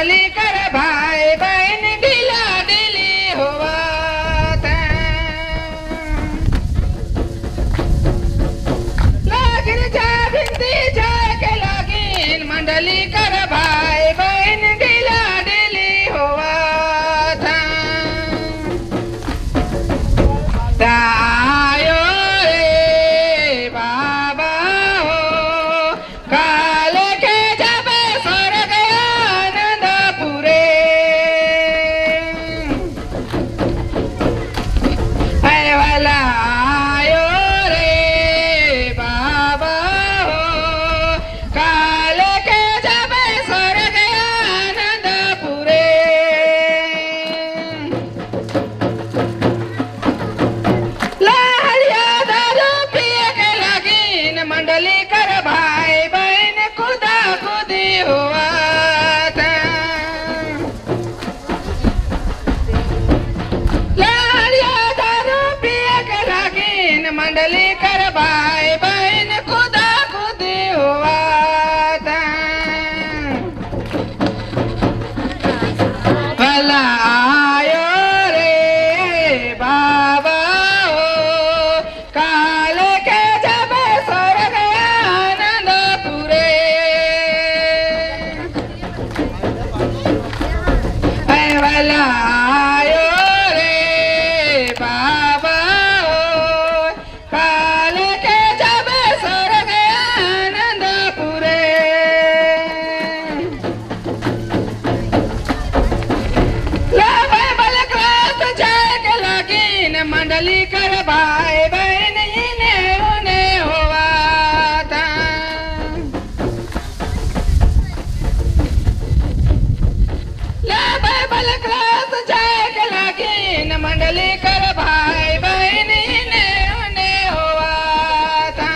मंडली कर भाई बहन ढीला ढीली होवत लागिन जा भिंती जाए के लागिन मंडली कर भाई बहन ढीला ढीली होवत आयो रे बाबा हो काल के जब स्वर्ग आनंदपुरे है वाला आयो रे बाबा हो काल के जब स्वर्ग आनंदपुरे लालिया दारू पिए के लगीन मंडली कर भाई बहन खुदा खुदी हुआ था लालिया दारू पिए के लगीन मंडली कर भाई बहन खुदा खुदी हुआ था भला आयो रे बाबा हो काल के जब स्वर्ग आनंदपुरे है भला आयो रे बाबा हो काल के जब स्वर्ग आनंदपुरे लाभे बलक्रात जाए के लगीन मंडली कर भाई बहन इन्हें उन्हें हुआ था लाभे बलक्रात जाए के लगीन मंडली कर भाई बहन इन्हें उन्हें हुआ था